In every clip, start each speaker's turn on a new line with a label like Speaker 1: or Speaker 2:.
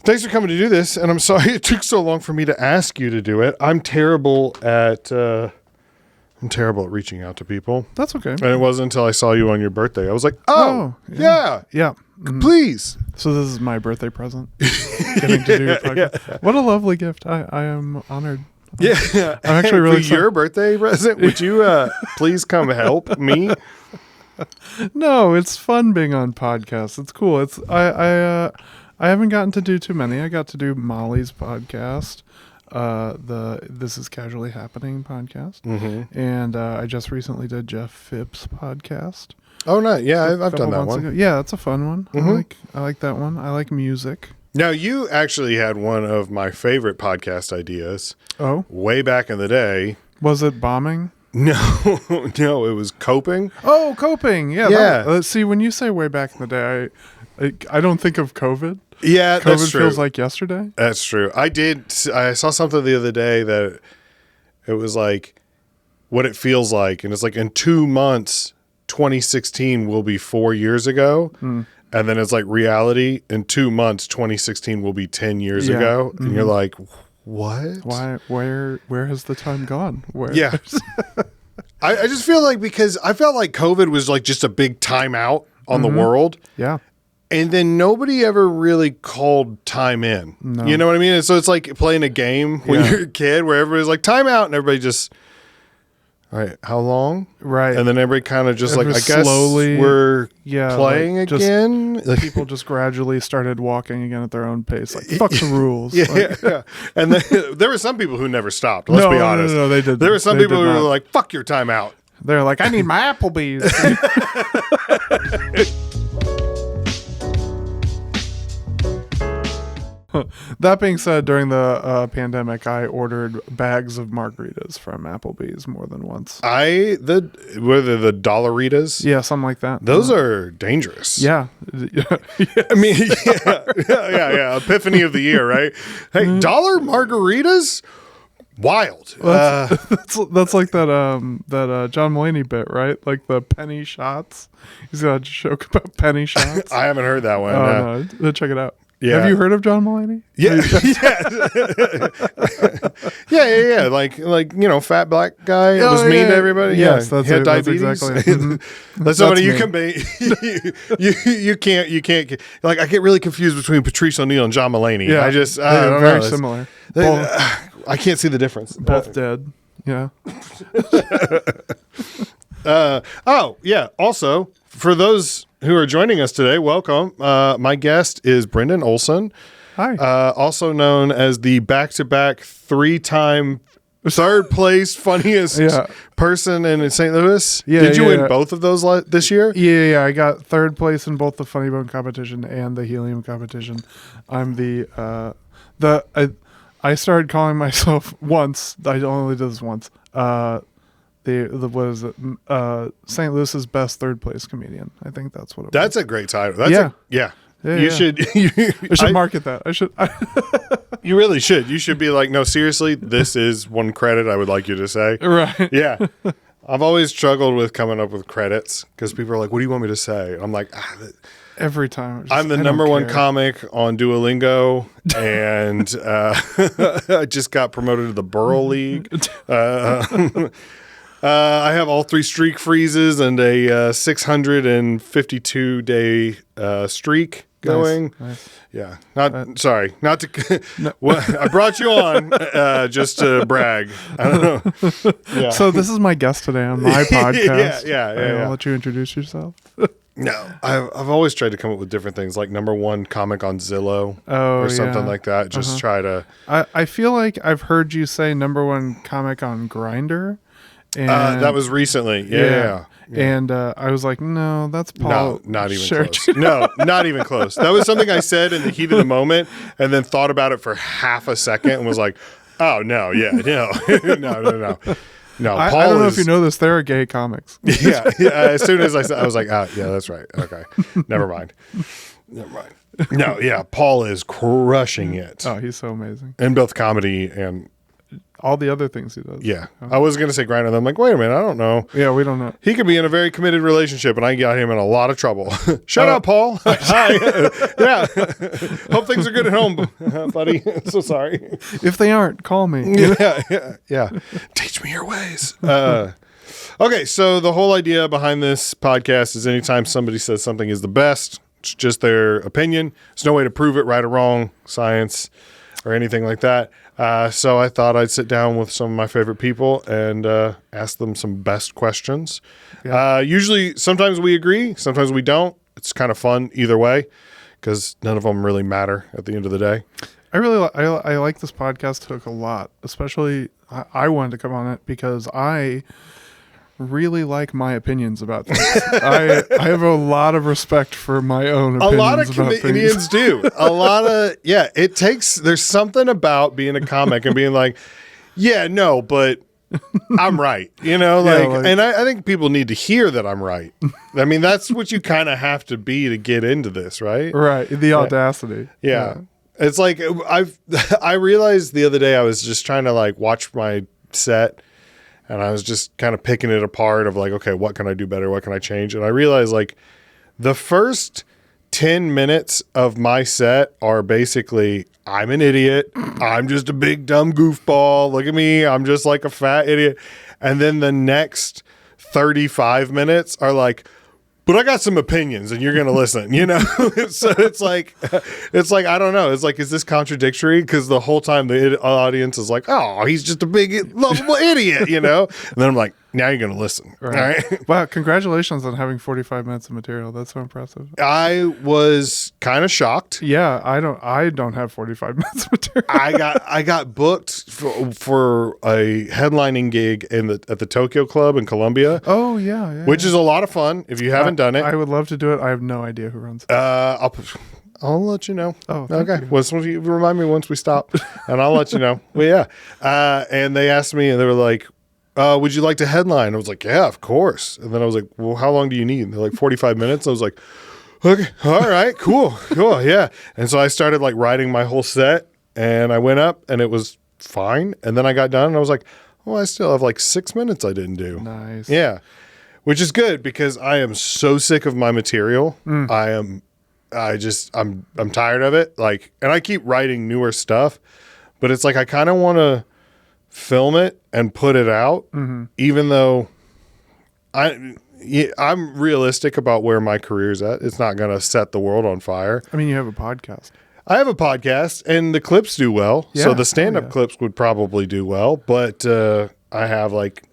Speaker 1: Thanks for coming to do this, and I'm sorry it took so long for me to ask you to do it. I'm terrible at reaching out to people.
Speaker 2: That's okay.
Speaker 1: And it wasn't until I saw you on your birthday. I was like, yeah. Please.
Speaker 2: So this is my birthday present. Getting to do your podcast. Yeah. What a lovely gift. I am honored.
Speaker 1: Yeah.
Speaker 2: I'm actually really
Speaker 1: for your birthday present, would you please come help me?
Speaker 2: No, it's fun being on podcasts. It's cool. I haven't gotten to do too many. I got to do Molly's podcast, the This Is Casually Happening podcast, and I just recently did Jeff Phipps' podcast.
Speaker 1: Oh, no, yeah, I've done that one.
Speaker 2: Ago. Yeah, that's a fun one. I like that one. I like music.
Speaker 1: Now, you actually had one of my favorite podcast ideas.
Speaker 2: Oh,
Speaker 1: way back in the day.
Speaker 2: Was it bombing?
Speaker 1: No, it was coping.
Speaker 2: Oh, coping. Yeah.
Speaker 1: Yeah.
Speaker 2: See, when you say way back in the day, I don't think of COVID.
Speaker 1: Yeah, that's true.
Speaker 2: COVID feels like yesterday.
Speaker 1: That's true. I saw something the other day that it was like what it feels like. And it's like in 2 months, 2016 will be 4 years ago. And then it's like reality. In 2 months, 2016 will be 10 years ago. And you're like, what?
Speaker 2: Why? Where has the time gone? Where?
Speaker 1: Yeah. I just feel like because I felt like COVID was like just a big timeout on the world.
Speaker 2: Yeah.
Speaker 1: And then nobody ever really called time in. No. You know what I mean? And so it's like playing a game when you're a kid where everybody's like, time out. And everybody just, all right, how long?
Speaker 2: Right.
Speaker 1: And then everybody kind of just like, I guess slowly, we're playing again.
Speaker 2: Like people just gradually started walking again at their own pace. Like, fuck the rules.
Speaker 1: Yeah. And then there were some people who never stopped. Let's be honest.
Speaker 2: No, they did.
Speaker 1: There were some people who were like, fuck your time out.
Speaker 2: They're like, I need my Applebee's. That being said, during the pandemic, I ordered bags of margaritas from Applebee's more than once.
Speaker 1: Were they the Dollaritas?
Speaker 2: Yeah, something like that.
Speaker 1: Those are dangerous.
Speaker 2: Yeah.
Speaker 1: I mean, yeah. Epiphany of the year, right? Hey, dollar margaritas? Wild.
Speaker 2: Well, that's like that John Mulaney bit, right? Like the penny shots. He's got a joke about penny shots.
Speaker 1: I haven't heard that one.
Speaker 2: Oh, no. Check it out.
Speaker 1: Yeah.
Speaker 2: Have you heard of John Mulaney?
Speaker 1: Yeah. Yeah. Like, fat black guy was mean to everybody.
Speaker 2: Yes,
Speaker 1: he had diabetes.
Speaker 2: That's exactly.
Speaker 1: That's somebody you can be. You can't. Like, I get really confused between Patrice O'Neal and John Mulaney.
Speaker 2: Yeah,
Speaker 1: I don't
Speaker 2: know. Very similar.
Speaker 1: I can't see the difference.
Speaker 2: Both dead. Yeah.
Speaker 1: Also, for those who are joining us today, welcome. My guest is Brendan Olson.
Speaker 2: Hi.
Speaker 1: Also known as the back-to-back 3-time third place funniest person in St. Louis. Yeah, Did you win both of those this year?
Speaker 2: Yeah. I got third place in both the Funny Bone competition and the Helium competition. I'm I started calling myself once. I only did this once. St. Louis's best third place comedian. I think that's what it was.
Speaker 1: That's a great title. You should.
Speaker 2: I should market that. I should.
Speaker 1: You really should. You should be like, no, seriously, this is one credit I would like you to say.
Speaker 2: Right.
Speaker 1: Yeah. I've always struggled with coming up with credits because people are like, what do you want me to say? I'm like,
Speaker 2: every time.
Speaker 1: I'm the number one comic on Duolingo, and I just got promoted to the Borough League. I have all 3 streak freezes and a 652-day streak going.
Speaker 2: Nice.
Speaker 1: Yeah. Not to. I brought you on just to brag. I don't know. Yeah.
Speaker 2: So this is my guest today on my podcast.
Speaker 1: Yeah.
Speaker 2: I'll let you introduce yourself.
Speaker 1: No, I've always tried to come up with different things, like number one comic on Zillow or something like that. Just try to.
Speaker 2: I feel like I've heard you say number one comic on Grindr. And
Speaker 1: that was recently. Yeah.
Speaker 2: And I was like, no, that's Paul.
Speaker 1: No, not even close. No, not even close. That was something I said in the heat of the moment and then thought about it for half a second and was like, oh, no, no. No,
Speaker 2: I don't know if you know this. There are gay comics.
Speaker 1: Yeah. As soon as I said, I was like, oh, yeah, that's right. Okay. Never mind. No, yeah. Paul is crushing it.
Speaker 2: Oh, he's so amazing.
Speaker 1: In both comedy and
Speaker 2: all the other things he does.
Speaker 1: Yeah. I was going to say Grindr. I'm like, wait a minute. I don't know.
Speaker 2: Yeah, we don't know.
Speaker 1: He could be in a very committed relationship, and I got him in a lot of trouble. Shut up, Paul. Hi. Yeah. Hope things are good at home, buddy. So sorry.
Speaker 2: If they aren't, call me.
Speaker 1: Yeah. Teach me your ways. Okay, so the whole idea behind this podcast is anytime somebody says something is the best, it's just their opinion. There's no way to prove it right or wrong, science, or anything like that. So I thought I'd sit down with some of my favorite people and ask them some best questions. Yeah. Usually, sometimes we agree, sometimes we don't. It's kind of fun either way because none of them really matter at the end of the day.
Speaker 2: I like this podcast hook a lot, especially I wanted to come on it because I really like my opinions about things. I have a lot of respect for my own opinions.
Speaker 1: A lot of comedians do. A lot of, there's something about being a comic and being like, yeah, no, but I'm right. And I think people need to hear that I'm right. I mean, that's what you kind of have to be to get into this, right?
Speaker 2: Right. The audacity.
Speaker 1: Yeah. It's like, I realized the other day I was just trying to like watch my set. And I was just kind of picking it apart of like, okay, what can I do better? What can I change? And I realized like the first 10 minutes of my set are basically, I'm an idiot. I'm just a big dumb goofball. Look at me. I'm just like a fat idiot. And then the next 35 minutes are like, but I got some opinions and you're going to listen, So it's like, I don't know. It's like, is this contradictory? Because the whole time the audience is like, oh, he's just a big, lovable idiot, And then I'm like, now you're going to listen.
Speaker 2: Right.
Speaker 1: All right.
Speaker 2: Wow. Congratulations on having 45 minutes of material. That's so impressive.
Speaker 1: I was kind of shocked.
Speaker 2: Yeah. I don't have 45 minutes of material.
Speaker 1: I got booked for a headlining gig at the Tokyo Club in Columbia.
Speaker 2: Oh yeah.
Speaker 1: Which is a lot of fun if you haven't done it.
Speaker 2: I would love to do it. I have no idea who runs it.
Speaker 1: I'll let you know.
Speaker 2: Oh,
Speaker 1: okay. Well, you remind me once we stop, and I'll let you know. Well, yeah. And they asked me, and they were like, would you like to headline? I was like, yeah, of course. And then I was like, well, how long do you need? And they're like 45 minutes. I was like, okay, all right, cool, yeah. And so I started like writing my whole set, and I went up, and it was fine. And then I got done, and I was like, oh, I still have like 6 minutes I didn't do.
Speaker 2: Nice.
Speaker 1: Yeah. Which is good because I am so sick of my material. I'm tired of it. Like, and I keep writing newer stuff, but it's like I kind of want to film it and put it out, even though I'm realistic about where my career's at. It's not going to set the world on fire.
Speaker 2: I mean, you have a podcast.
Speaker 1: I have a podcast, and the clips do well.
Speaker 2: Yeah.
Speaker 1: So the stand-up clips would probably do well, but I have like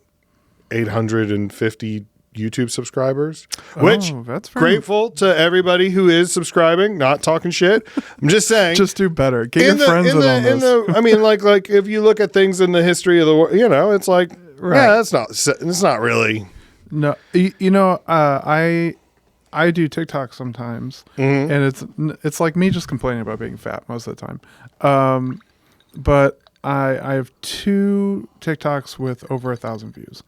Speaker 1: 850 YouTube subscribers, which
Speaker 2: that's
Speaker 1: grateful to everybody who is subscribing, not talking shit. I'm just saying,
Speaker 2: just do better. Get your friends in on this.
Speaker 1: I mean, like if you look at things in the history of the world, it's like, yeah, it's not really.
Speaker 2: No, I do TikTok sometimes, and it's like me just complaining about being fat most of the time. But I have 2 TikToks with over 1,000 views.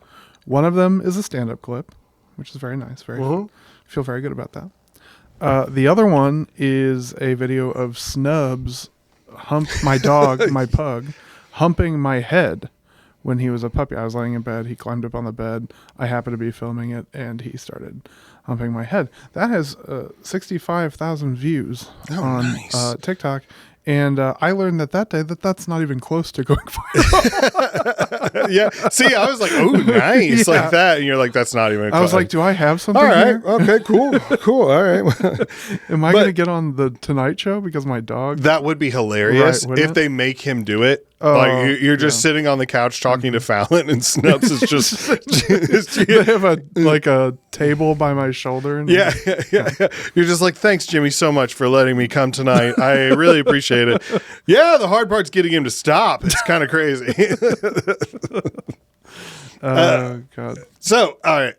Speaker 2: One of them is a stand-up clip, which is very nice. Feel very good about that. The other one is a video of Snubs, my dog, my pug, humping my head when he was a puppy. I was laying in bed. He climbed up on the bed. I happened to be filming it, and he started humping my head. That has 65,000 views on TikTok. And I learned that day that's not even close to going viral.
Speaker 1: Yeah. See, I was like, oh, nice. Like that. And you're like, that's not even.
Speaker 2: I was like, do I have something
Speaker 1: all right.
Speaker 2: here?
Speaker 1: Okay, cool. All right.
Speaker 2: Am I going to get on the Tonight Show because my dog?
Speaker 1: That would be hilarious if they make him do it. Like you're just sitting on the couch talking to Fallon, and Snubs is just.
Speaker 2: They have a table by my shoulder. And
Speaker 1: yeah. You're just like, thanks, Jimmy, so much for letting me come tonight. I really appreciate it. Yeah, the hard part's getting him to stop. It's kind of crazy.
Speaker 2: Oh God.
Speaker 1: So, all right.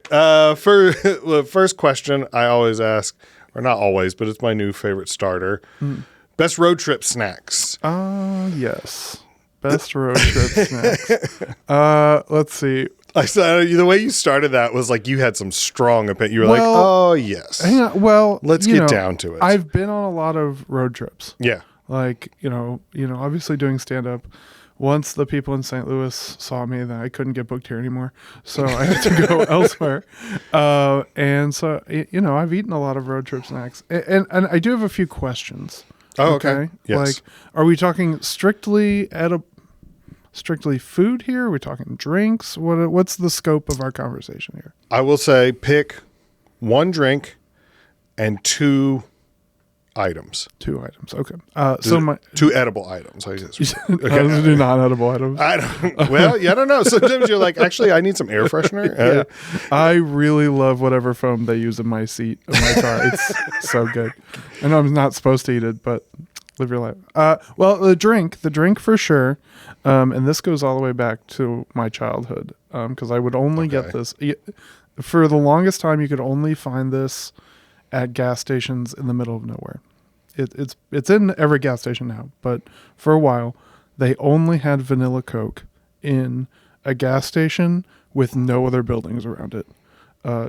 Speaker 1: For the first question, I always ask, or not always, but it's my new favorite starter. Best road trip snacks.
Speaker 2: Yes. Best road trip snacks. Let's see.
Speaker 1: I saw the way you started that was like you had some strong opinion. You were like, "Oh yes."
Speaker 2: Hang on. Well,
Speaker 1: let's get down to it.
Speaker 2: I've been on a lot of road trips.
Speaker 1: Yeah.
Speaker 2: Like obviously doing stand up once the people in St. Louis saw me, then I couldn't get booked here anymore. So I had to go elsewhere. And so, I've eaten a lot of road trip snacks. And I do have a few questions.
Speaker 1: Oh, okay. Yes.
Speaker 2: Like, are we talking strictly food here? Are we talking drinks? What's the scope of our conversation here?
Speaker 1: I will say pick one drink and 2 items.
Speaker 2: 2 items. Okay.
Speaker 1: Two edible items. I guess.
Speaker 2: Okay. Those do non-edible items.
Speaker 1: I don't know. Sometimes you're like, actually, I need some air freshener.
Speaker 2: Yeah. I really love whatever foam they use in my seat of my car. It's so good. I know I'm not supposed to eat it, but live your life. Well, the drink for sure. And this goes all the way back to my childhood. Because I would only get this for the longest time. You could only find this at gas stations in the middle of nowhere. It's in every gas station now, but for a while they only had vanilla Coke in a gas station with no other buildings around it.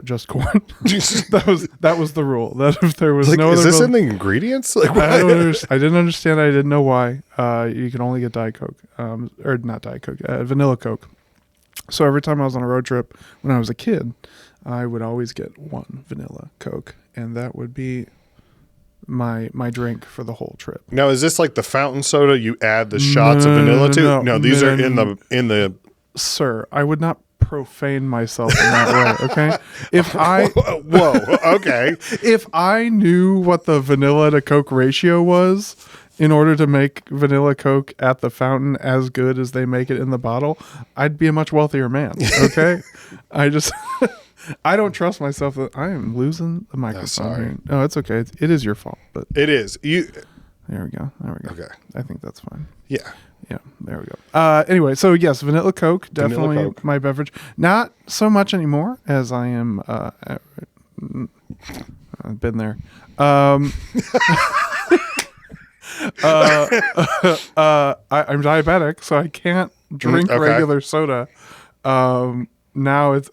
Speaker 2: Just corn. that was the rule. That if there was no other,
Speaker 1: is this in the ingredients? Like,
Speaker 2: I didn't understand. I didn't know why. You can only get Diet Coke, or not Diet Coke, vanilla Coke. So every time I was on a road trip when I was a kid, I would always get one vanilla Coke, and that would be my drink for the whole trip.
Speaker 1: Now, is this like the fountain soda you add the shots of vanilla to? No, these are in the.
Speaker 2: Sir, I would not profane myself in that way. Okay,
Speaker 1: okay.
Speaker 2: If I knew what the vanilla to Coke ratio was in order to make vanilla Coke at the fountain as good as they make it in the bottle, I'd be a much wealthier man. Okay, I don't trust myself that I am losing the microphone.
Speaker 1: Sorry.
Speaker 2: No, it's okay. It is your fault, but
Speaker 1: it is you.
Speaker 2: There we go.
Speaker 1: Okay,
Speaker 2: I think that's fine.
Speaker 1: Yeah.
Speaker 2: Yeah, there we go. Anyway, so yes, vanilla Coke, definitely vanilla Coke. My beverage. Not so much anymore as I am. I've been there. I'm diabetic, so I can't drink regular soda. Now it's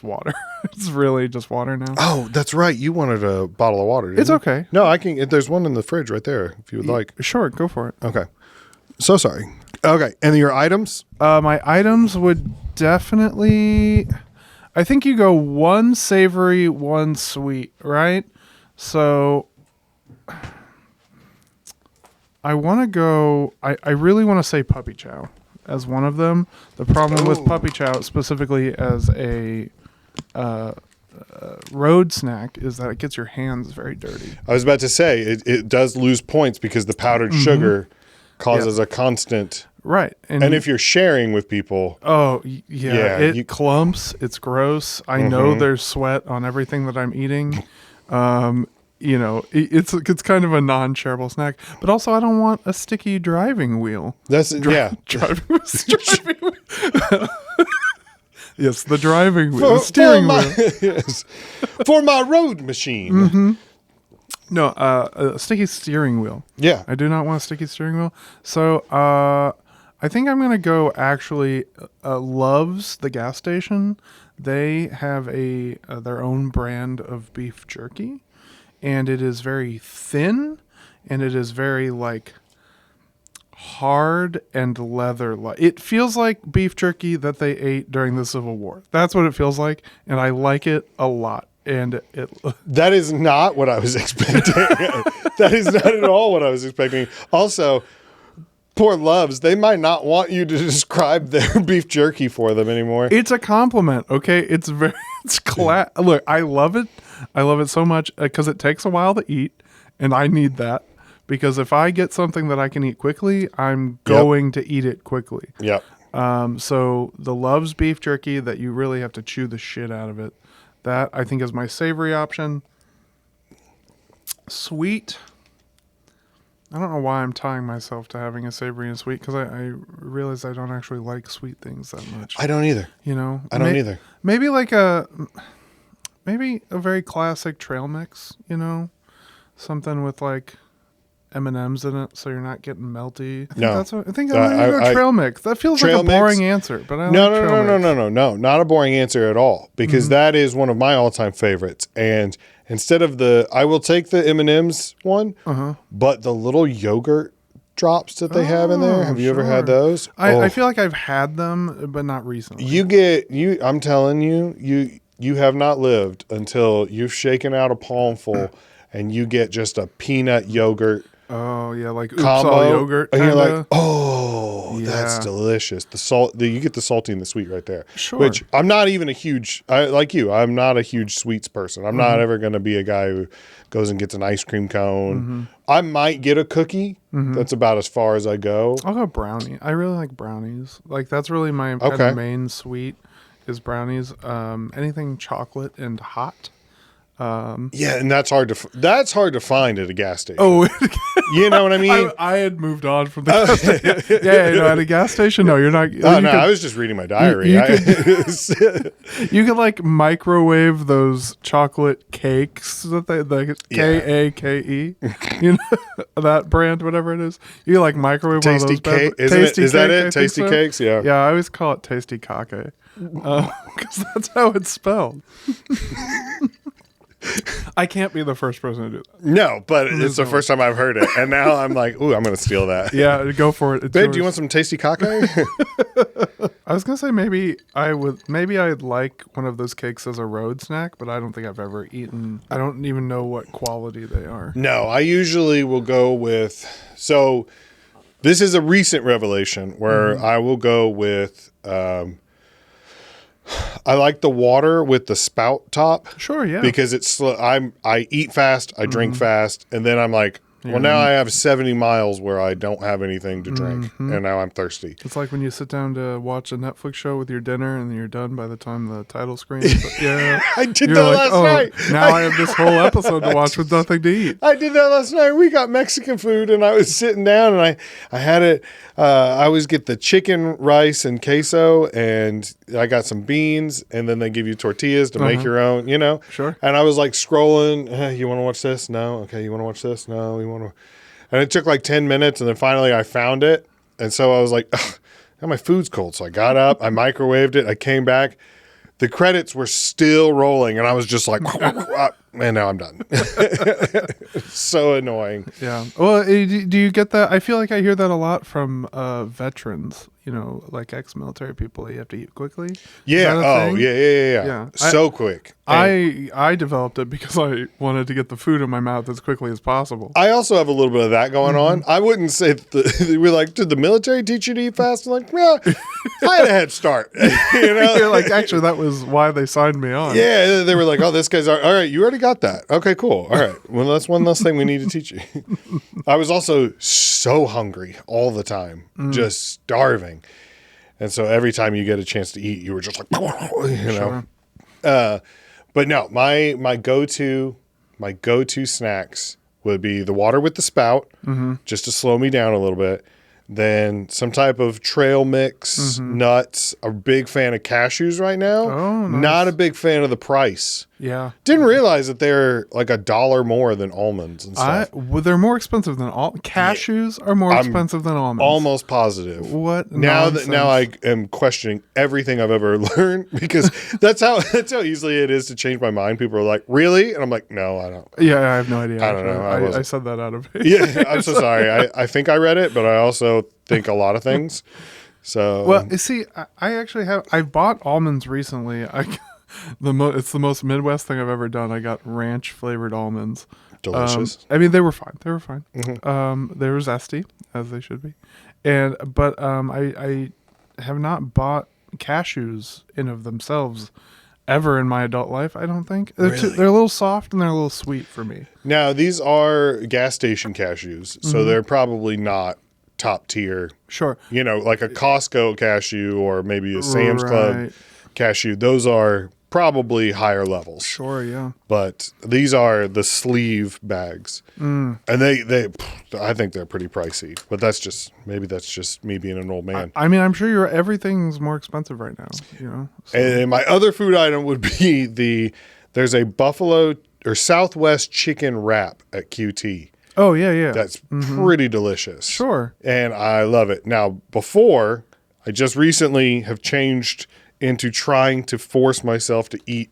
Speaker 2: water. It's really just water now.
Speaker 1: Oh, that's right. You wanted a bottle of water.
Speaker 2: It's okay.
Speaker 1: No, I can. There's one in the fridge right there if you would like.
Speaker 2: Sure, go for it.
Speaker 1: Okay. So sorry. Okay, and your items?
Speaker 2: My items would definitely. I think you go 1 savory, 1 sweet, right? So I want to go. I really want to say puppy chow as one of them. The problem with puppy chow, specifically as a road snack, is that it gets your hands very dirty.
Speaker 1: I was about to say, it does lose points because the powdered sugar causes a constant...
Speaker 2: Right.
Speaker 1: And if you're sharing with people...
Speaker 2: Oh, yeah. It clumps. It's gross. I know there's sweat on everything that I'm eating. It's kind of a non-shareable snack, but also I don't want a sticky driving wheel.
Speaker 1: Driving
Speaker 2: wheel. Yes, the driving wheel, steering wheel.
Speaker 1: Yes, for my road machine.
Speaker 2: Mm-hmm. No, a sticky steering wheel.
Speaker 1: Yeah,
Speaker 2: I do not want a sticky steering wheel. So I think I'm gonna go actually. Love's, the gas station. They have their own brand of beef jerky. And it is very thin, and it is very hard and leather-like. It feels like beef jerky that they ate during the Civil War. That's what it feels like, and I like it a lot. And
Speaker 1: that is not what I was expecting. That is not at all what I was expecting. Also, poor Loves, they might not want you to describe their beef jerky for them anymore.
Speaker 2: It's a compliment, okay? Look, I love it. I love it so much because it takes a while to eat, and I need that because if I get something that I can eat quickly, I'm going to eat it quickly.
Speaker 1: Yep.
Speaker 2: So the Love's beef jerky that you really have to chew the shit out of it, that I think is my savory option. Sweet. I don't know why I'm tying myself to having a savory and sweet because I realize I don't actually like sweet things that much.
Speaker 1: I don't either.
Speaker 2: I
Speaker 1: don't either.
Speaker 2: Maybe maybe a very classic trail mix, something with M&Ms in it, so you're not getting melty. I think I'm gonna go trail mix. That feels like a boring answer, but I like trail mix.
Speaker 1: No, not a boring answer at all because that is one of my all-time favorites. And instead of I will take the M&Ms one, but the little yogurt drops that they have in there. Have you ever had
Speaker 2: sure.
Speaker 1: those?
Speaker 2: I feel like I've had them, but not recently.
Speaker 1: I'm telling you have not lived until you've shaken out a palmful and you get just a peanut yogurt
Speaker 2: Oh yeah, like oops
Speaker 1: combo
Speaker 2: all yogurt.
Speaker 1: and you're
Speaker 2: Kinda.
Speaker 1: like, oh,
Speaker 2: Yeah.
Speaker 1: that's delicious. The salt, you get the salty and the sweet right there.
Speaker 2: Sure.
Speaker 1: Which I'm not even a huge, like you, I'm not a huge sweets person. I'm not ever going to be a guy who goes and gets an ice cream cone. I might get a cookie. That's about as far as I go.
Speaker 2: I'll go brownie. I really like brownies. Like that's really my kind
Speaker 1: Okay.
Speaker 2: of main sweet is brownies. Anything chocolate and hot.
Speaker 1: Yeah, and that's hard to find at a gas station.
Speaker 2: Oh,
Speaker 1: You know what I mean?
Speaker 2: I had moved on from the gas station. Yeah, at a gas station, no, you're not.
Speaker 1: Oh, no, I was just reading my diary.
Speaker 2: You can like microwave those chocolate cakes that they like Kake, you know that brand, whatever it is. You like microwave one of
Speaker 1: Tasty
Speaker 2: those.
Speaker 1: cake, is that it? Tasty cakes, yeah.
Speaker 2: Yeah, I always call it Tasty Kake because that's how it's spelled. I can't be the first person to do that.
Speaker 1: No, but it's the first time I've heard it, and now I'm like, ooh, I'm going to steal that.
Speaker 2: Yeah, go for it. It's
Speaker 1: Babe,
Speaker 2: yours.
Speaker 1: do you want some tasty kake?
Speaker 2: I was gonna say maybe I'd like one of those cakes as a road snack, but I don't think I've ever eaten. I don't even know what quality they are.
Speaker 1: No, I usually will go with. So, this is a recent revelation where I will go with. I like the water with the spout top.
Speaker 2: Sure, yeah.
Speaker 1: Because it's I eat fast, I drink fast, and then I'm like, well, now I have 70 miles where I don't have anything to drink, and now I'm thirsty.
Speaker 2: It's like when you sit down to watch a Netflix show with your dinner, and then you're done by the time the title screens. But yeah,
Speaker 1: I did
Speaker 2: you're
Speaker 1: that
Speaker 2: like,
Speaker 1: last night.
Speaker 2: Now I have this whole episode to watch with nothing to eat.
Speaker 1: I did that last night. We got Mexican food, and I was sitting down, and I had it. I always get the chicken, rice, and queso, and I got some beans, and then they give you tortillas to make your own, you know?
Speaker 2: Sure.
Speaker 1: And I was like scrolling, you want to watch this? No. Okay, you want to watch this? No. You want to? And it took like 10 minutes, and then finally I found it. And so I was like, ugh, now my food's cold. So I got up, I microwaved it, I came back. The credits were still rolling, and I was just like, and now I'm done. So annoying.
Speaker 2: Yeah. Well, do you get that? I feel like I hear that a lot from veterans, like ex-military people. You have to eat quickly.
Speaker 1: Yeah. Oh, yeah.
Speaker 2: Yeah.
Speaker 1: So quick.
Speaker 2: I developed it because I wanted to get the food in my mouth as quickly as possible.
Speaker 1: I also have a little bit of that going on. I wouldn't say we're like, did the military teach you to eat fast? I'm like, yeah, I had a head start.
Speaker 2: You're like, actually, that was why they signed me on.
Speaker 1: Yeah, they were like, oh, this guy's all right. You already got that. Okay, cool. All right. Well, that's one less thing we need to teach you. I was also so hungry all the time, just starving. And so every time you get a chance to eat, you were just like,
Speaker 2: Sure.
Speaker 1: But no, my go-to snacks would be the water with the spout, just to slow me down a little bit. Then some type of trail mix, nuts. A big fan of cashews right now.
Speaker 2: Oh, nice.
Speaker 1: Not a big fan of the price.
Speaker 2: Yeah.
Speaker 1: Didn't realize that they're like $1 more than almonds and stuff.
Speaker 2: They're more expensive than cashews are more expensive than almonds.
Speaker 1: Almost positive.
Speaker 2: What?
Speaker 1: Now
Speaker 2: nonsense.
Speaker 1: now I am questioning everything I've ever learned because that's how easily it is to change my mind. People are like, "Really?" And I'm like, "No, I don't."
Speaker 2: Yeah, I have no idea.
Speaker 1: I don't know.
Speaker 2: I said that out of
Speaker 1: Yeah, I'm so sorry. I think I read it, but I also think a lot of things. So
Speaker 2: well, you see, I actually have. I bought almonds recently. It's the most Midwest thing I've ever done. I got ranch flavored almonds.
Speaker 1: delicious.
Speaker 2: I mean, they were fine. They were fine.
Speaker 1: Mm-hmm.
Speaker 2: They were zesty as they should be, but I have not bought cashews in of themselves ever in my adult life. I don't think they're a little soft and they're a little sweet for me.
Speaker 1: Now these are gas station cashews, so they're probably not top tier.
Speaker 2: Sure.
Speaker 1: Like a Costco cashew or maybe a Sam's Club
Speaker 2: Right.
Speaker 1: cashew. Those are probably higher levels.
Speaker 2: Sure. Yeah.
Speaker 1: But these are the sleeve bags, and I think they're pretty pricey. But that's just me being an old man.
Speaker 2: I mean, I'm sure everything's more expensive right now. So.
Speaker 1: And my other food item would be there's a buffalo or Southwest chicken wrap at QT.
Speaker 2: Oh yeah.
Speaker 1: That's pretty delicious.
Speaker 2: Sure.
Speaker 1: And I love it. Now, before, I just recently have changed into trying to force myself to eat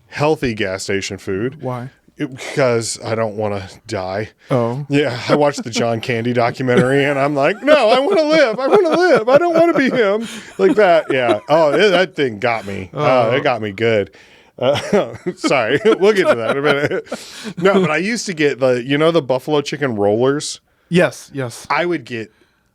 Speaker 1: healthy gas station food.
Speaker 2: Why?
Speaker 1: Because I don't want to die.
Speaker 2: Oh.
Speaker 1: Yeah, I watched the John Candy documentary, and I'm like, no, I want to live. I want to live. I don't want to be him. Like that. Yeah. Oh, that thing got me. It got me good. Sorry, we'll get to that in a minute. No, but I used to get the buffalo chicken rollers.
Speaker 2: Yes.
Speaker 1: I would get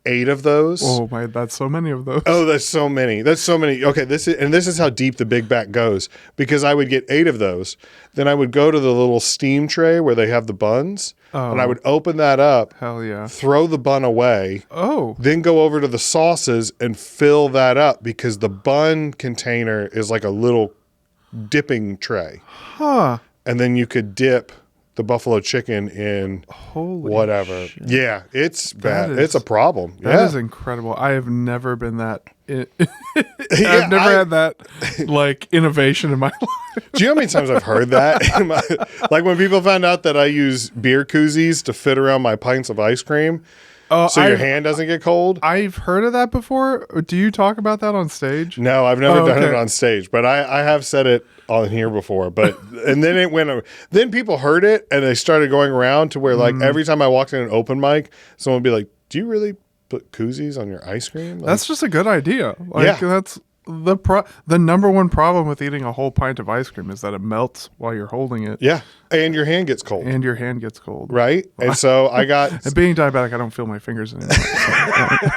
Speaker 1: 8 of those.
Speaker 2: Oh my, that's so many of those.
Speaker 1: Oh, that's so many. Okay, this is how deep the big back goes, because I would get 8 of those. Then I would go to the little steam tray where they have the buns, and I would open that up.
Speaker 2: Hell yeah.
Speaker 1: Throw the bun away.
Speaker 2: Oh.
Speaker 1: Then go over to the sauces and fill that up, because the bun container is like a little dipping tray.
Speaker 2: Huh.
Speaker 1: And then you could dip the buffalo chicken in whatever.
Speaker 2: Shit.
Speaker 1: Yeah, it's bad. It's a problem.
Speaker 2: That is incredible. I have never been that. I've never had that like innovation in my life.
Speaker 1: Do you know how many times I've heard that? Like when people found out that I use beer koozies to fit around my pints of ice cream, so your hand doesn't get cold.
Speaker 2: I've heard of that before. Do you talk about that on stage?
Speaker 1: No, I've never done it on stage, but I have said it on here before. But and then it went. Then people heard it and they started going around to where like every time I walked in an open mic, someone would be like, "Do you really put koozies on your ice cream?" Like,
Speaker 2: that's just a good idea. Like that's the number one problem with eating a whole pint of ice cream is that it melts while you're holding it.
Speaker 1: Yeah, and your hand gets cold.
Speaker 2: Right?
Speaker 1: And so I got...
Speaker 2: And being diabetic, I don't feel my fingers anymore. So.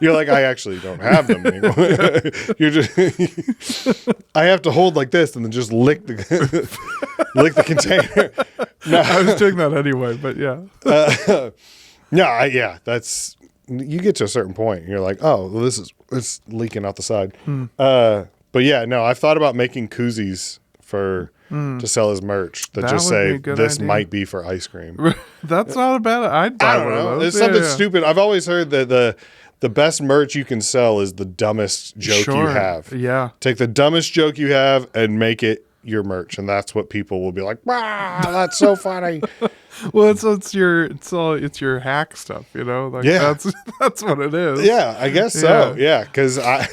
Speaker 1: You're like, I actually don't have them anymore. You're just... I have to hold like this and then just lick the container.
Speaker 2: No. I was doing that anyway, but yeah.
Speaker 1: That's... You get to a certain point and you're like, oh, well, it's leaking out the side. But yeah, no, I've thought about making koozies to sell as merch that just say this idea. Might be for ice cream.
Speaker 2: That's not a bad. I don't know.
Speaker 1: It's something stupid. I've always heard that the best merch you can sell is the dumbest joke you have.
Speaker 2: Yeah,
Speaker 1: take the dumbest joke you have and make it your merch, and that's what people will be like. Wow, that's so funny.
Speaker 2: Well, it's your hack stuff, you know. Like, yeah, that's what it is.
Speaker 1: Yeah, I guess so. Yeah, because I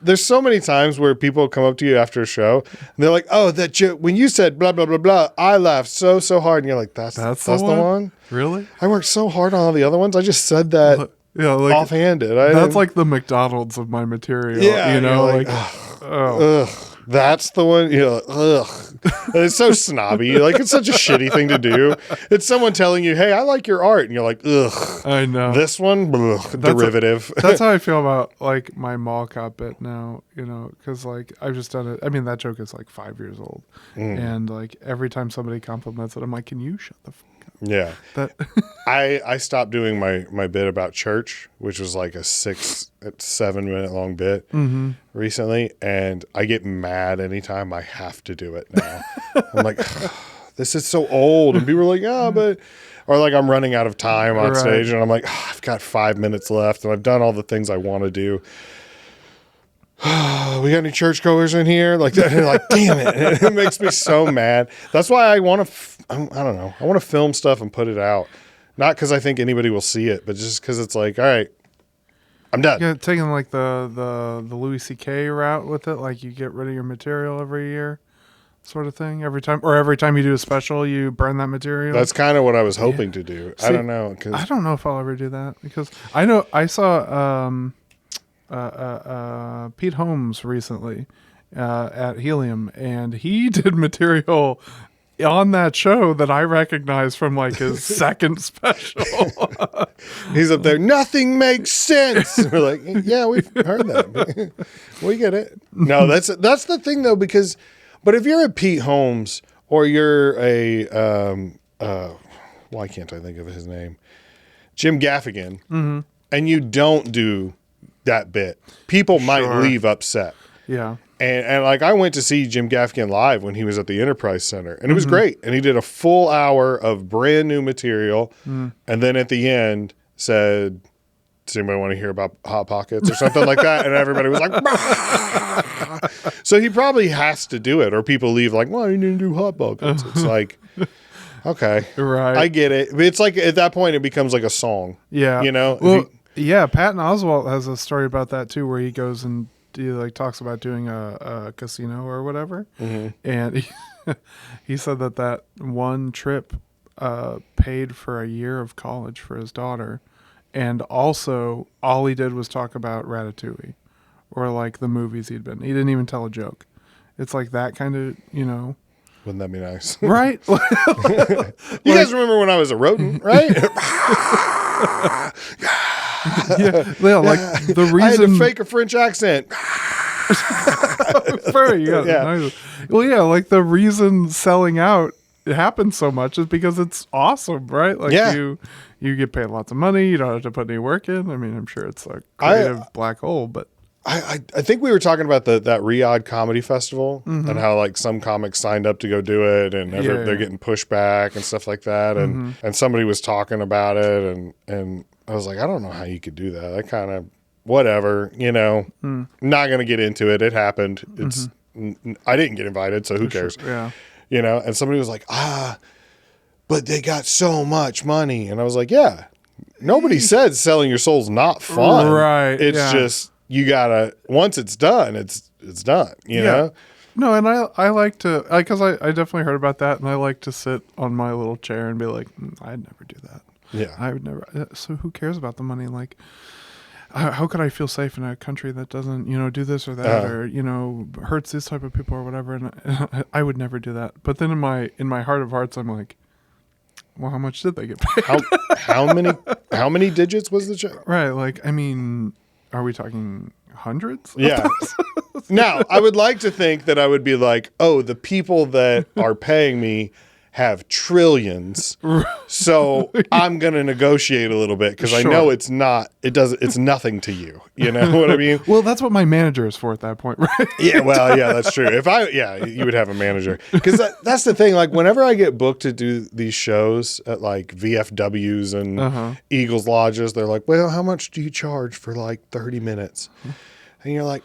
Speaker 1: there's so many times where people come up to you after a show and they're like, "Oh, that joke when you said blah blah blah blah, I laughed so hard," and you're like, "That's the one."
Speaker 2: Really?
Speaker 1: I worked so hard on all the other ones. I just said that. Yeah, like offhanded.
Speaker 2: That's like the McDonald's of my material. Yeah, you know, like
Speaker 1: ugh. That's the one, ugh. It's so snobby. Like, it's such a shitty thing to do. It's someone telling you, hey, I like your art. And you're like, ugh.
Speaker 2: I know.
Speaker 1: This one, derivative.
Speaker 2: That's how I feel about, like, my mall cop bit now, you know, because, like, I've just done it. I mean, that joke is, like, 5 years old. And, like, every time somebody compliments it, I'm like, can you shut the fuck up?
Speaker 1: Yeah. I stopped doing my bit about church, which was like a 7 minute long bit recently, and I get mad anytime I have to do it now. I'm like, this is so old, and people are like, yeah, but, or like I'm running out of time on stage, and I'm like, I've got 5 minutes left, and I've done all the things I want to do. We got any churchgoers in here? Like that. Like, damn it. It makes me so mad. That's why I want to, I don't know. I want to film stuff and put it out. Not because I think anybody will see it, but just because it's like, all right, I'm done.
Speaker 2: You're taking like the Louis C.K. route with it. Like you get rid of your material every year sort of thing. Every time you do a special, you burn that material.
Speaker 1: That's kind of what I was hoping to do. See, I don't know.
Speaker 2: I don't know if I'll ever do that because I know I saw, Pete Holmes recently at Helium, and he did material on that show that I recognize from like his second special.
Speaker 1: He's up there, nothing makes sense. We're like, yeah, we've heard that. We get it. No, that's the thing though, because but if you're a Pete Holmes or you're a why can't I think of his name? Jim Gaffigan, and you don't do that bit, people might leave upset.
Speaker 2: Yeah.
Speaker 1: And like I went to see Jim Gaffigan live when he was at the Enterprise Center, and it was great. And he did a full hour of brand new material, and then at the end said, "Does anybody want to hear about Hot Pockets or something like that?" And everybody was like, bah! So he probably has to do it, or people leave like, "Well, you didn't do Hot Pockets." It's like, okay, right, I get it. It's like at that point it becomes like a song.
Speaker 2: Yeah,
Speaker 1: you know.
Speaker 2: Well, yeah, Patton Oswalt has a story about that too, where he goes and he like talks about doing a casino or whatever, and he said that one trip paid for a year of college for his daughter, and also all he did was talk about Ratatouille or like the movies he'd been. He didn't even tell a joke. It's like that kind of,
Speaker 1: Wouldn't that be nice?
Speaker 2: right?
Speaker 1: You guys remember when I was a rodent, right?
Speaker 2: yeah, like the reason
Speaker 1: I had to fake a French accent.
Speaker 2: Nice. Well, yeah, like the reason selling out happens so much is because it's awesome, right? Like you get paid lots of money, you don't have to put any work in. I mean, I'm sure it's a creative black hole, but
Speaker 1: I think we were talking about that Riyadh Comedy Festival and how like some comics signed up to go do it and they're getting pushback and stuff like that. And somebody was talking about it and I was like, I don't know how you could do that. I kind of, whatever, not going to get into it. It happened. It's, I didn't get invited, so who cares?
Speaker 2: Yeah.
Speaker 1: And somebody was like, but they got so much money. And I was like, yeah, nobody said selling your soul's not fun.
Speaker 2: Right.
Speaker 1: It's just, you gotta, once it's done, it's done, you know?
Speaker 2: No, and I like to, because I definitely heard about that, and I like to sit on my little chair and be like, I'd never do that.
Speaker 1: Yeah.
Speaker 2: I would never. So who cares about the money? Like, how could I feel safe in a country that doesn't, do this or that, or, hurts this type of people or whatever? And I would never do that. But then in my heart of hearts, I'm like, well, how much did they get paid?
Speaker 1: How many digits was the check?
Speaker 2: Right. Like, I mean, are we talking hundreds?
Speaker 1: Yeah. Now, I would like to think that I would be like, oh, the people that are paying me have trillions, so I'm going to negotiate a little bit because I know it's nothing to you. You know what I mean?
Speaker 2: Well, that's what my manager is for at that point, right?
Speaker 1: Yeah, well, yeah, that's true. You would have a manager. Because that's the thing. Like, whenever I get booked to do these shows at like VFWs and Eagles Lodges, they're like, well, how much do you charge for like 30 minutes? And you're like,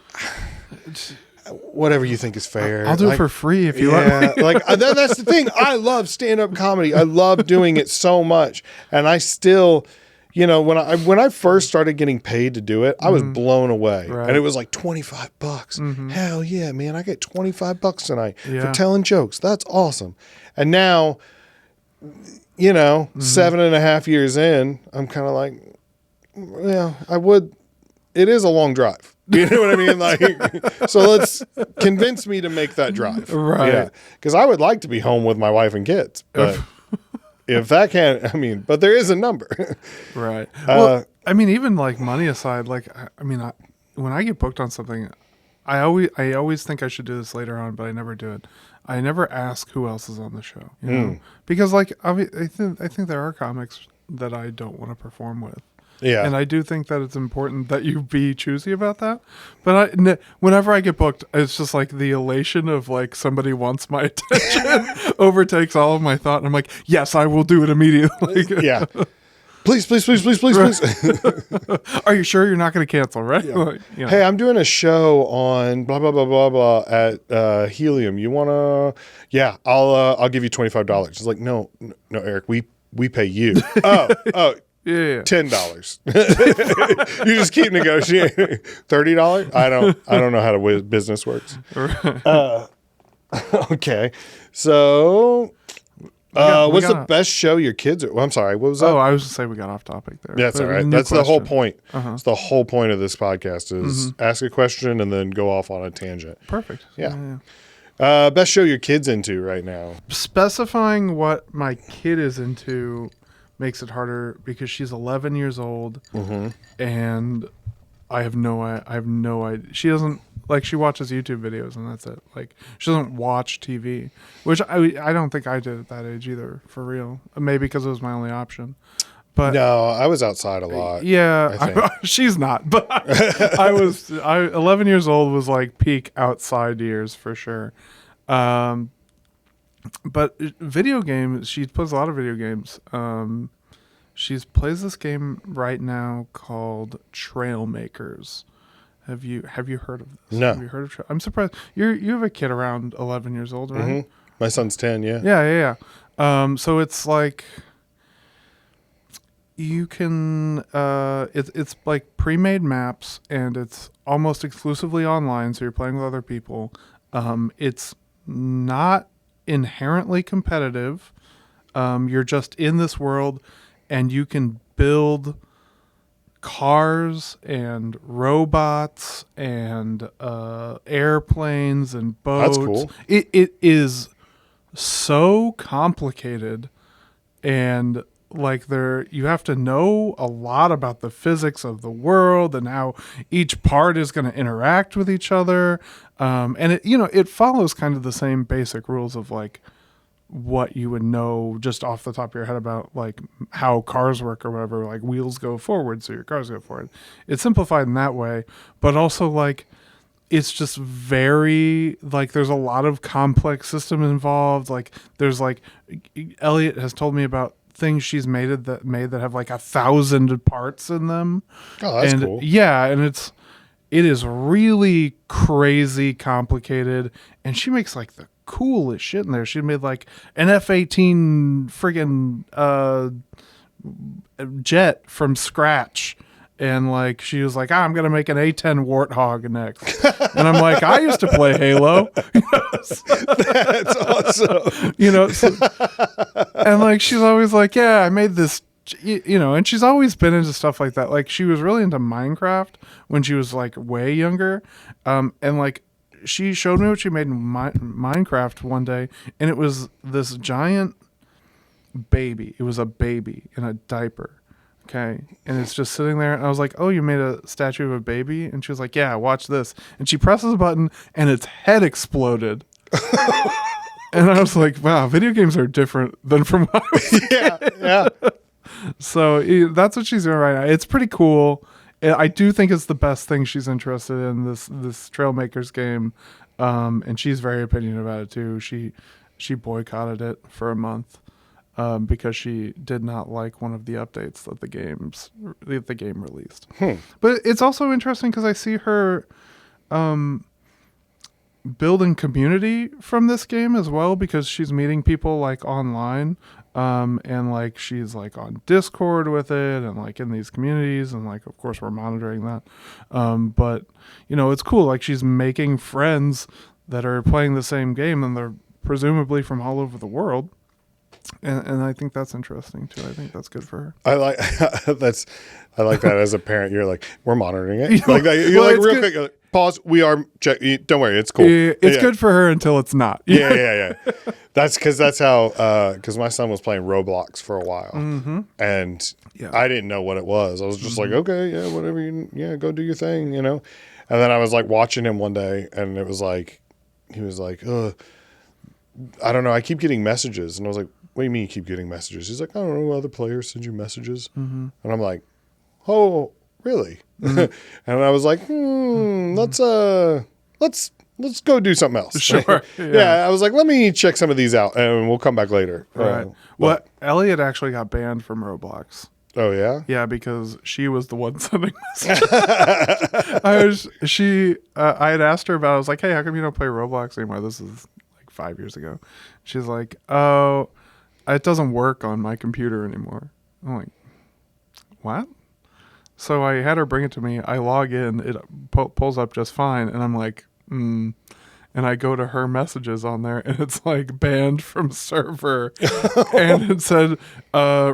Speaker 1: whatever you think is fair.
Speaker 2: I'll do it for free if you want.
Speaker 1: Like that's the thing. I love stand-up comedy. I love doing it so much. And I still, when I first started getting paid to do it, I was blown away. Right. And it was like $25. Hell yeah, man. I get $25 tonight for telling jokes. That's awesome. And now, 7.5 years in, I'm kind of like, yeah, it is a long drive. You know what I mean? Like, so let's convince me to make that drive.
Speaker 2: Right. Yeah.
Speaker 1: Because I would like to be home with my wife and kids. But if that can't, but there is a number.
Speaker 2: Right. Well, I mean, even like money aside, like, when I get booked on something, I always think I should do this later on, but I never do it. I never ask who else is on the show. Because like, I think there are comics that I don't want to perform with.
Speaker 1: Yeah.
Speaker 2: And I do think that it's important that you be choosy about that. But whenever I get booked, it's just like the elation of like somebody wants my attention overtakes all of my thought. And I'm like, yes, I will do it immediately.
Speaker 1: Yeah. Please.
Speaker 2: Are you sure you're not going to cancel, right?
Speaker 1: Yeah.
Speaker 2: Like,
Speaker 1: Hey, I'm doing a show on blah, blah, blah, blah, blah at Helium. You want to? Yeah, I'll give you $25. It's like, no, Eric, we pay you. Oh.
Speaker 2: Yeah.
Speaker 1: $10. You just keep negotiating. $30? I don't know how the business works. Okay. So what's the best show your kids are? Well, I'm sorry. What was that?
Speaker 2: Oh, I was going to say we got off topic there.
Speaker 1: That's all right. That's the whole point. It's the whole point of this podcast is ask a question and then go off on a tangent.
Speaker 2: Perfect.
Speaker 1: Yeah. Best show your kid's into right now.
Speaker 2: Specifying what my kid is into makes it harder because she's 11 years old and I have no idea. She doesn't she watches YouTube videos and that's it. Like she doesn't watch TV, which I don't think I did at that age either, for real. Maybe because it was my only option. But
Speaker 1: no, I was outside a lot.
Speaker 2: Yeah, she's not, but I 11 years old was like peak outside years for sure. But video games, she plays a lot of video games. She plays this game right now called Trailmakers. Have you heard of this?
Speaker 1: No.
Speaker 2: Have you heard of I'm surprised. You have a kid around 11 years old, right?
Speaker 1: My son's 10, yeah.
Speaker 2: Yeah. So it's like you can it's like pre-made maps and it's almost exclusively online, so you're playing with other people. It's not inherently competitive. You're just in this world, and you can build cars and robots and airplanes and boats.
Speaker 1: That's cool.
Speaker 2: It is so complicated, and like you have to know a lot about the physics of the world and how each part is going to interact with each other. And it follows kind of the same basic rules of like what you would know just off the top of your head about like how cars work or whatever. Like wheels go forward, so your cars go forward. It's simplified in that way, but also like it's just very like there's a lot of complex systems involved. Like there's like Elliot has told me about things she's made that have like 1,000 parts in them.
Speaker 1: Oh, that's cool.
Speaker 2: Yeah, and it is really crazy complicated, and she makes like the coolest shit in there. She made like an F-18 friggin' jet from scratch. And like she was like, I'm gonna make an A-10 Warthog next, and I'm like, I used to play Halo.
Speaker 1: That's awesome.
Speaker 2: And like she's always like, yeah, I made this, and she's always been into stuff like that. Like she was really into Minecraft when she was like way younger, and like she showed me what she made in Minecraft one day, and it was this giant baby. It was a baby in a diaper. Okay. And it's just sitting there. And I was like, oh, you made a statue of a baby? And she was like, yeah, watch this. And she presses a button and its head exploded. And I was like, wow, video games are different than from what I was
Speaker 1: Yeah.
Speaker 2: So that's what she's doing right now. It's pretty cool. I do think it's the best thing she's interested in, this Trailmakers game. And she's very opinionated about it too. She boycotted it for a month. Because she did not like one of the updates that the game released. But it's also interesting because I see her building community from this game as well, because she's meeting people like online, and like she's like on Discord with it and like in these communities, and like of course we're monitoring that. But it's cool. Like she's making friends that are playing the same game, and they're presumably from all over the world. And I think that's interesting too. I think that's good for her.
Speaker 1: I like I like that as a parent. You're like, we're monitoring it. Like that. You're like real quick. Like, pause. We are. Don't worry. It's cool.
Speaker 2: It's good for her until it's not.
Speaker 1: Yeah. That's how. Because my son was playing Roblox for a while, and I didn't know what it was. I was just like, okay, yeah, whatever. Go do your thing, And then I was like watching him one day, and it was like, he was like, I don't know. I keep getting messages, and I was like, what do you mean you keep getting messages? He's like, I don't know. Other players send you messages. And I'm like, oh, really? And I was like, let's go do something else.
Speaker 2: Sure.
Speaker 1: I was like, let me check some of these out, and we'll come back later.
Speaker 2: Right. Well, Elliot actually got banned from Roblox.
Speaker 1: Oh, yeah?
Speaker 2: Yeah, because she was the one sending messages. I had asked her about it. I was like, hey, how come you don't play Roblox anymore? This is like 5 years ago. She's like, oh, it doesn't work on my computer anymore. I'm like, what? So I had her bring it to me. I log in. It pulls up just fine. And I'm like, And I go to her messages on there, and it's like banned from server. And it said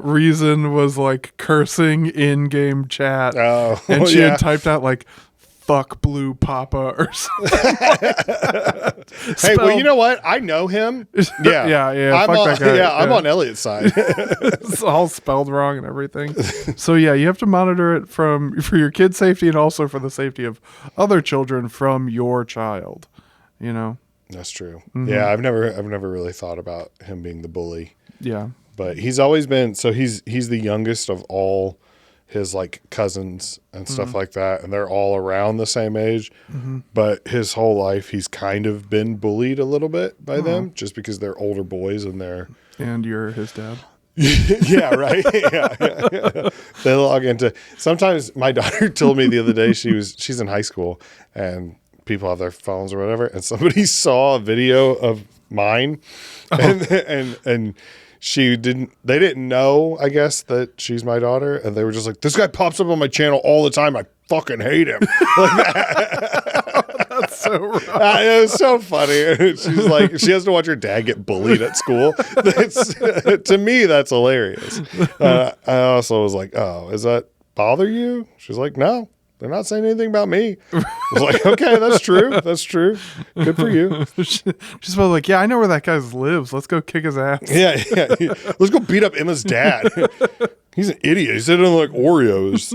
Speaker 2: reason was like cursing in-game chat.
Speaker 1: Oh,
Speaker 2: and she had typed out like fuck blue papa or something like that.
Speaker 1: Hey, well, you know what? I know him. Yeah.
Speaker 2: I'm
Speaker 1: fuck
Speaker 2: that guy.
Speaker 1: I'm on Elliot's side.
Speaker 2: It's all spelled wrong and everything. So yeah, you have to monitor it for your kid's safety, and also for the safety of other children from your child.
Speaker 1: That's true. Yeah, I've never really thought about him being the bully.
Speaker 2: Yeah,
Speaker 1: but he's always been. So he's the youngest of all his like cousins and stuff like that, and they're all around the same age. But his whole life, he's kind of been bullied a little bit by them, just because they're older boys and
Speaker 2: you're his dad.
Speaker 1: Yeah, right. Yeah. They log into. Sometimes my daughter told me the other day she's in high school, and people have their phones or whatever, and somebody saw a video of mine, and they didn't know, I guess, that she's my daughter, and they were just like, this guy pops up on my channel all the time. I fucking hate him. Like that.
Speaker 2: That's so wrong.
Speaker 1: It was so funny. She's like, she has to watch her dad get bullied at school. To me, that's hilarious. I also was like, oh, does that bother you? She's like, no, they're not saying anything about me. I was like, okay, that's true. That's true. Good for you.
Speaker 2: She's probably like, yeah, I know where that guy lives. Let's go kick his ass.
Speaker 1: Yeah. Let's go beat up Emma's dad. He's an idiot. He's sitting on like Oreos.